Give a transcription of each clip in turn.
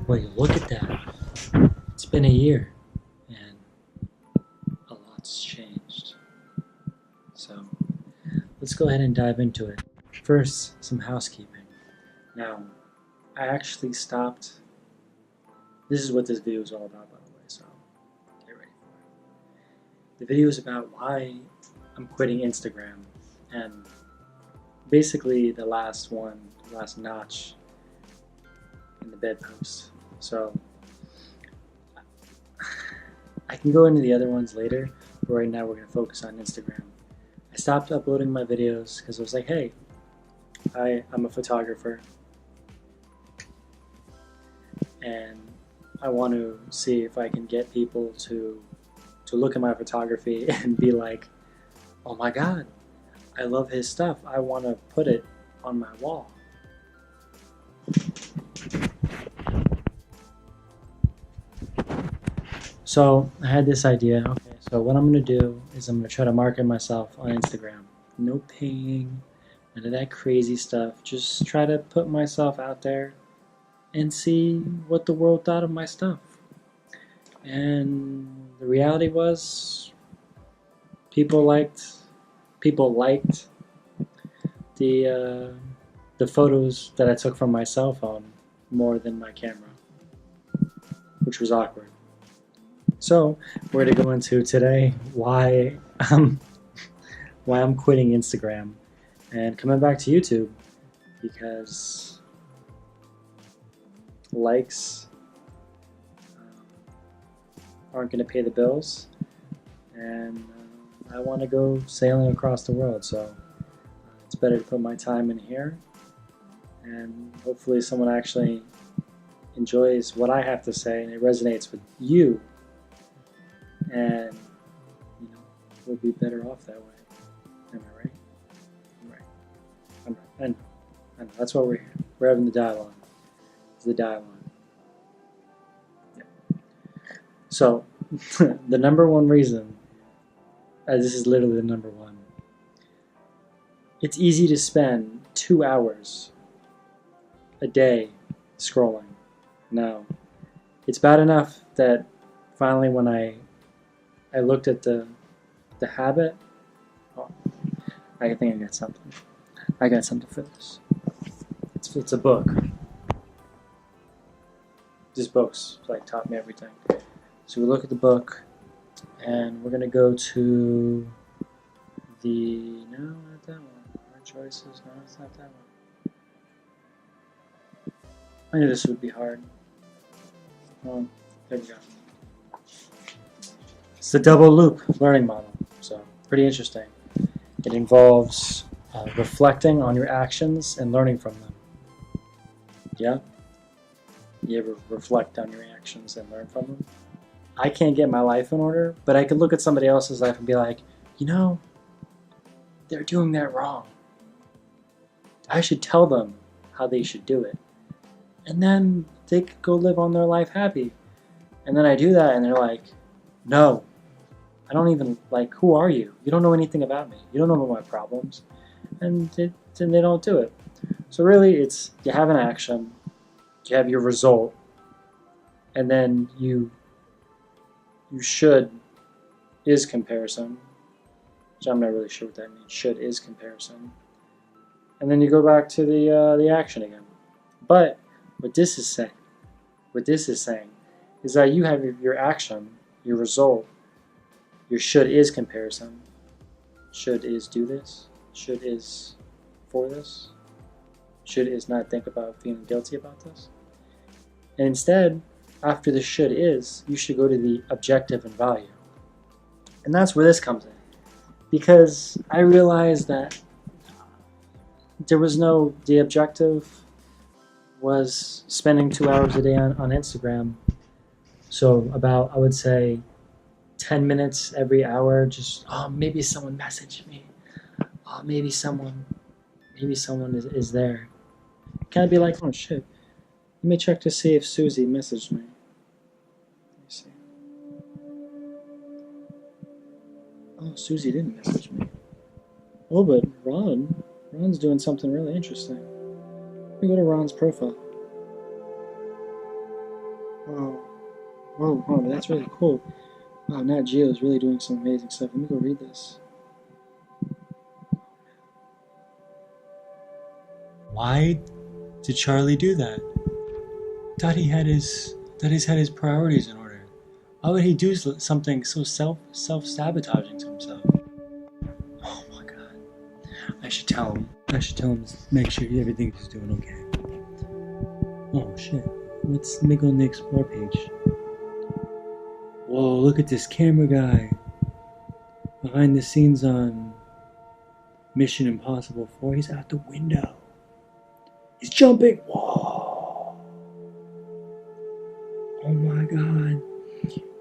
Wait, look at that. It's been a year, and a lot's changed. So, let's go ahead and dive into it. First, some housekeeping. Now, I actually stopped. This is what this video is all about, by the way, so get ready for it. The video is about why I'm quitting Instagram, and basically the last notch in the bedpost. So, I can go into the other ones later, but right now we're going to focus on Instagram. I stopped uploading my videos because I was like, hey, I'm a photographer, and I want to see if I can get people to look at my photography and be like, oh my god, I love his stuff, I want to put it on my wall. So I had this idea. Okay, so what I'm going to do is I'm going to try to market myself on Instagram. No paying, none of that crazy stuff. Just try to put myself out there and see what the world thought of my stuff. And the reality was, people liked the photos that I took from my cell phone more than my camera, which was awkward. So we're going to go into today why I'm quitting Instagram and coming back to YouTube, because likes aren't going to pay the bills, and I want to go sailing across the world, so it's better to put my time in here, and hopefully someone actually enjoys what I have to say and it resonates with you, and we'll be better off that way. Am I right? I'm right. I'm right. I know. That's why we're here. We're having the dialogue. It's the dialogue. Yeah. So, the number one reason, this is literally the number one, it's easy to spend 2 hours a day scrolling. No. It's bad enough that finally when I looked at the habit, oh, I think I got something. I got something for this. It's a book. This book's like taught me everything. So we look at the book, and we're gonna go to no, not that one. Our choices. No, it's not that one. I knew this would be hard. Well, there we go. It's the double loop learning model. So pretty interesting. It involves reflecting on your actions and learning from them. Yeah? You ever reflect on your actions and learn from them? I can't get my life in order, but I could look at somebody else's life and be like, they're doing that wrong. I should tell them how they should do it. And then they could go live on their life happy. And then I do that and they're like, no, I don't even, who are you? You don't know anything about me. You don't know my problems. And they don't do it. So really, it's, you have an action, you have your result, and then you should is comparison, which I'm not really sure what that means. Should is comparison. And then you go back to the action again. But what this is saying is that you have your action, your result, your should is comparison. Should is do this. Should is for this. Should is not think about feeling guilty about this. And instead, after the should is, you should go to the objective and value. And that's where this comes in. Because I realized that the objective was spending 2 hours a day on Instagram. So about, I would say, 10 minutes every hour, just, maybe someone messaged me. Maybe someone is there. Kind of be like, oh shit, let me check to see if Susie messaged me. Let me see. Oh, Susie didn't message me. Oh, but Ron's doing something really interesting. Let me go to Ron's profile. Whoa, that's really cool. Wow, Nat Geo is really doing some amazing stuff. Let me go read this. Why did Charlie do that? Thought he had his priorities in order. Why would he do something so self-sabotaging to himself? Oh my god. I should tell him. To make sure everything's doing okay. Oh shit. Let me go on the explore page. Whoa, look at this camera guy. Behind the scenes on Mission Impossible 4. He's out the window. He's jumping. Whoa. Oh my god.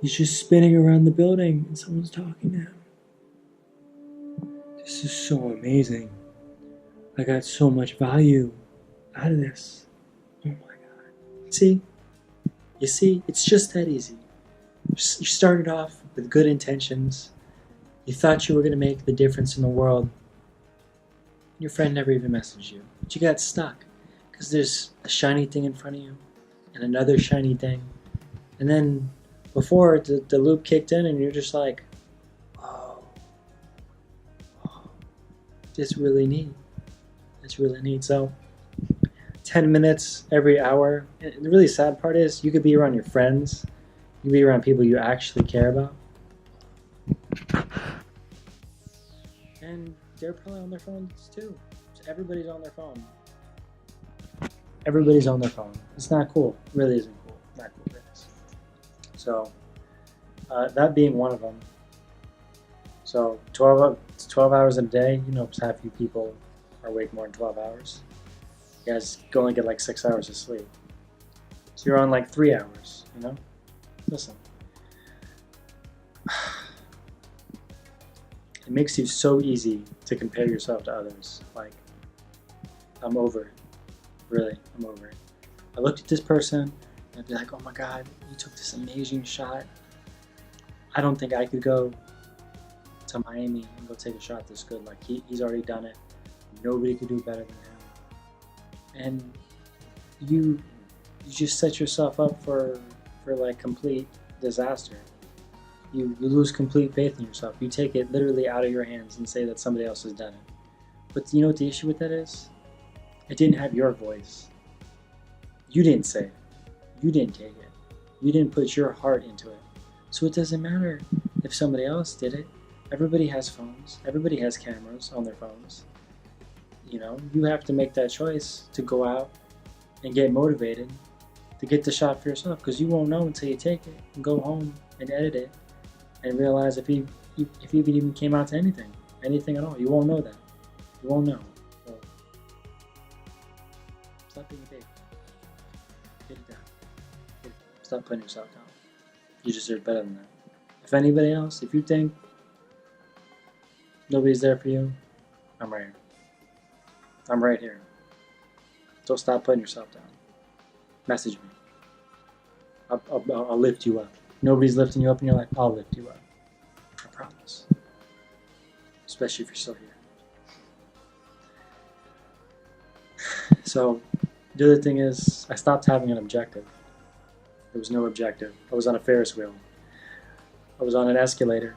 He's just spinning around the building and someone's talking to him. This is so amazing. I got so much value out of this. Oh my god. See? You see? It's just that easy. You started off with good intentions. You thought you were going to make the difference in the world. Your friend never even messaged you. But you got stuck. Because there's a shiny thing in front of you. And another shiny thing. And then before the loop kicked in and you're just like, oh, it's really neat. It's really neat. So 10 minutes every hour. And the really sad part is you could be around your friends. You could be around people you actually care about. And they're probably on their phones too. So everybody's on their phone. Everybody's on their phone. It's not cool. It really isn't cool. Not cool. It is. So that being one of them. So 12 hours in a day, you know, half you people are awake more than 12 hours. You guys only get like 6 hours of sleep. So you're on like 3 hours, you know? Listen. It makes you so easy to compare yourself to others. Like, I'm over it. Really, I'm over it. I looked at this person and I'd be like, oh my god, you took this amazing shot. I don't think I could go to Miami and go take a shot this good. Like, he's already done it. Nobody could do it better than him. And you just set yourself up for like complete disaster. You lose complete faith in yourself. You take it literally out of your hands and say that somebody else has done it. But you know what the issue with that is? It didn't have your voice. You didn't say it. You didn't take it. You didn't put your heart into it. So it doesn't matter if somebody else did it. Everybody has phones. Everybody has cameras on their phones. You know, you have to make that choice to go out and get motivated to get the shot for yourself, because you won't know until you take it and go home and edit it and realize if it even came out to anything at all. You won't know that. You won't know. So stop being a baby. Get it down. Stop putting yourself down. You deserve better than that. If anybody else, if you think nobody's there for you, I'm right here. I'm right here. Don't stop putting yourself down. Message me. I'll lift you up. Nobody's lifting you up in your life. I'll lift you up. I promise. Especially if you're still here. So, the other thing is, I stopped having an objective. There was no objective. I was on a Ferris wheel. I was on an escalator.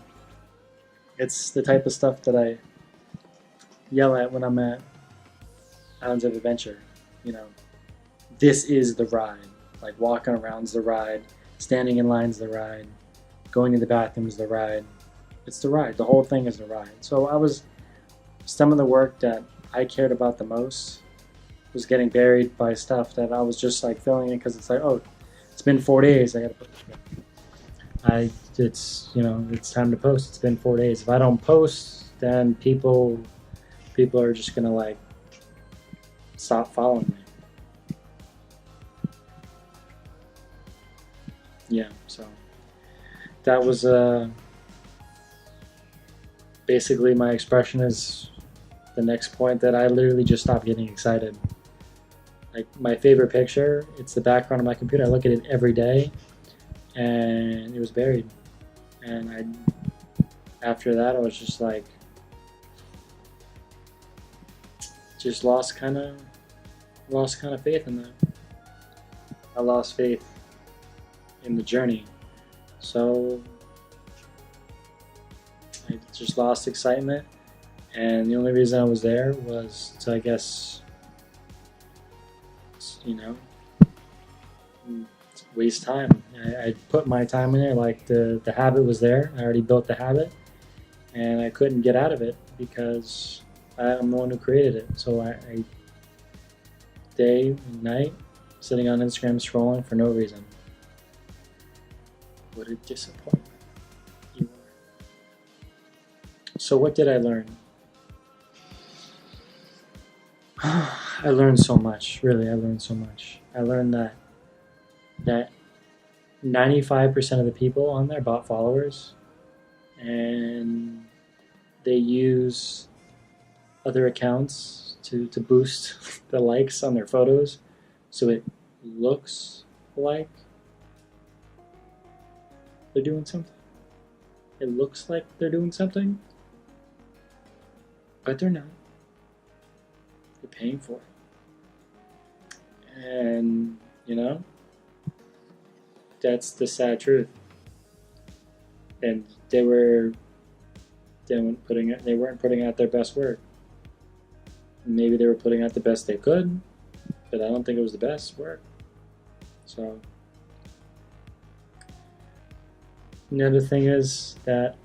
It's the type of stuff that I yell at when I'm at Islands of Adventure. You know, this is the ride. Like, walking around's the ride. Standing in line's the ride. Going to the bathroom's the ride. It's the ride. The whole thing is the ride. So some of the work that I cared about the most was getting buried by stuff that I was just like filling in because it's like, oh, it's been 4 days. I gotta put this. It's time to post. It's been 4 days. If I don't post, then people are just gonna like stop following me. Yeah, so that was basically my expression is the next point that I literally just stopped getting excited. Like, my favorite picture, it's the background of my computer. I look at it every day, and it was buried. And after that, I was just like, just lost kind of faith in that. I lost faith in the journey. So I just lost excitement, and the only reason I was there was to, I guess, waste time. I put my time in there, like the habit was there. I already built the habit, and I couldn't get out of it because I'm the one who created it. So I day and night, sitting on Instagram scrolling for no reason. What a disappointment you are. So what did I learn? I learned so much, really. I learned so much. I learned that 95% of the people on there bought followers, and they use other accounts to boost the likes on their photos, so it looks like they're doing something. It looks like they're doing something, but they're not. They're paying for it. And, that's the sad truth. And they weren't putting out their best work. Maybe they were putting out the best they could, but I don't think it was the best work. So another thing is that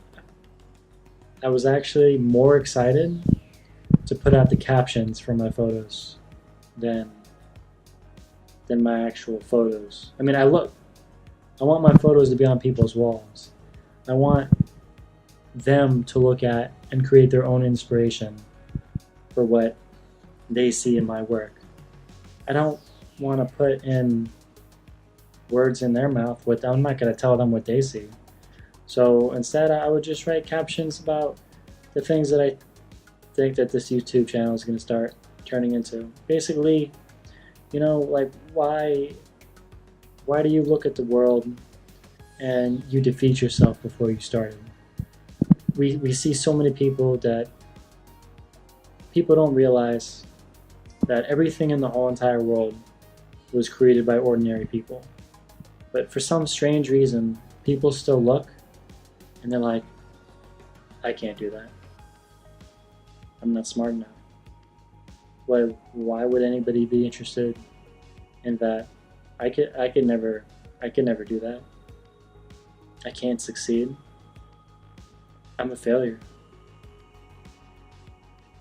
I was actually more excited to put out the captions for my photos than my actual photos. I mean, I want my photos to be on people's walls. I want them to look at and create their own inspiration for what they see in my work. I don't want to put in words in their mouth. I'm not going to tell them what they see. So instead, I would just write captions about the things that I think that this YouTube channel is going to start turning into. Basically, like why do you look at the world and you defeat yourself before you started? We see so many people that people don't realize that everything in the whole entire world was created by ordinary people. But for some strange reason, people still look and they're like, I can't do that. I'm not smart enough. Why would anybody be interested in that? I could never do that. I can't succeed. I'm a failure.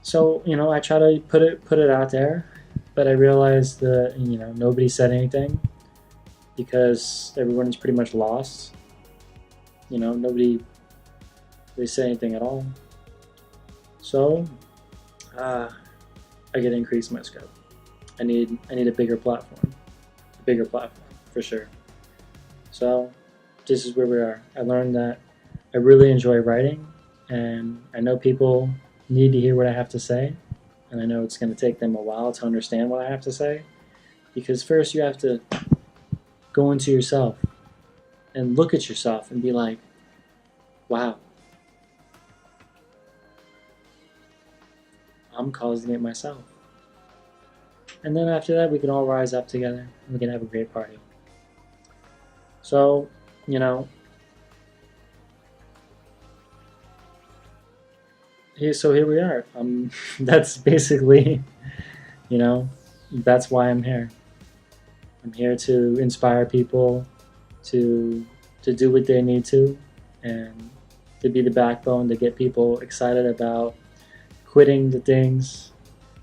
So, I try to put it out there, but I realized that, nobody said anything because everyone is pretty much lost. Nobody said anything at all. So, I gotta increase my scope. I need a bigger platform. For sure. So this is where we are. I learned that I really enjoy writing, and I know people need to hear what I have to say, and I know it's going to take them a while to understand what I have to say, because first you have to go into yourself and look at yourself and be like, wow, I'm causing it myself. And then after that, we can all rise up together and we can have a great party. So, here we are. That's basically, that's why I'm here. I'm here to inspire people to do what they need to, and to be the backbone to get people excited about quitting the things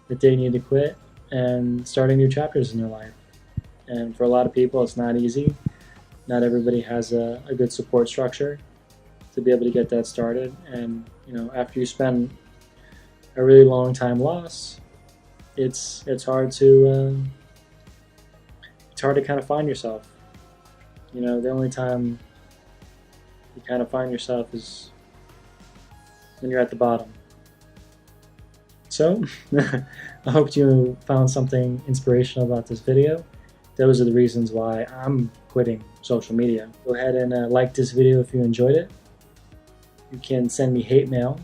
that they need to quit and starting new chapters in their life. And for a lot of people, it's not easy. Not everybody has a good support structure to be able to get that started. And after you spend a really long time lost, it's hard to kind of find yourself. The only time you kind of find yourself is when you're at the bottom. So, I hope you found something inspirational about this video. Those are the reasons why I'm quitting social media. Go ahead and like this video if you enjoyed it. You can send me hate mail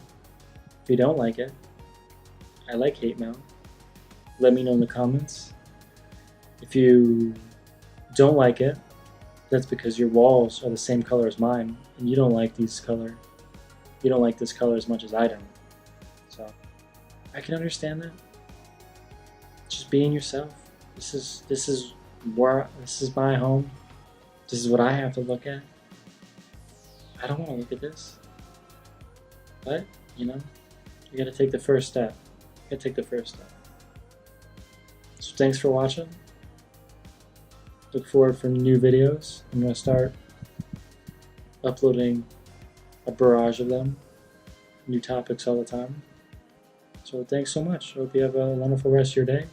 if you don't like it. I like hate mail. let me know in the comments. If you don't like it, that's because your walls are the same color as mine, and you don't like this color as much as I don't. So I can understand that. Just being yourself. This is my home. This is what I have to look at. I don't want to look at this. But, you gotta take the first step. You gotta take the first step. So thanks for watching. Look forward for new videos. I'm gonna start uploading a barrage of them. New topics all the time. So thanks so much. Hope you have a wonderful rest of your day.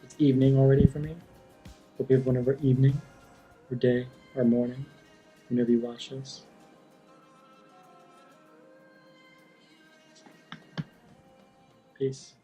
It's evening already for me. Hope you have whatever evening, or day, or morning, whenever you watch this. Peace.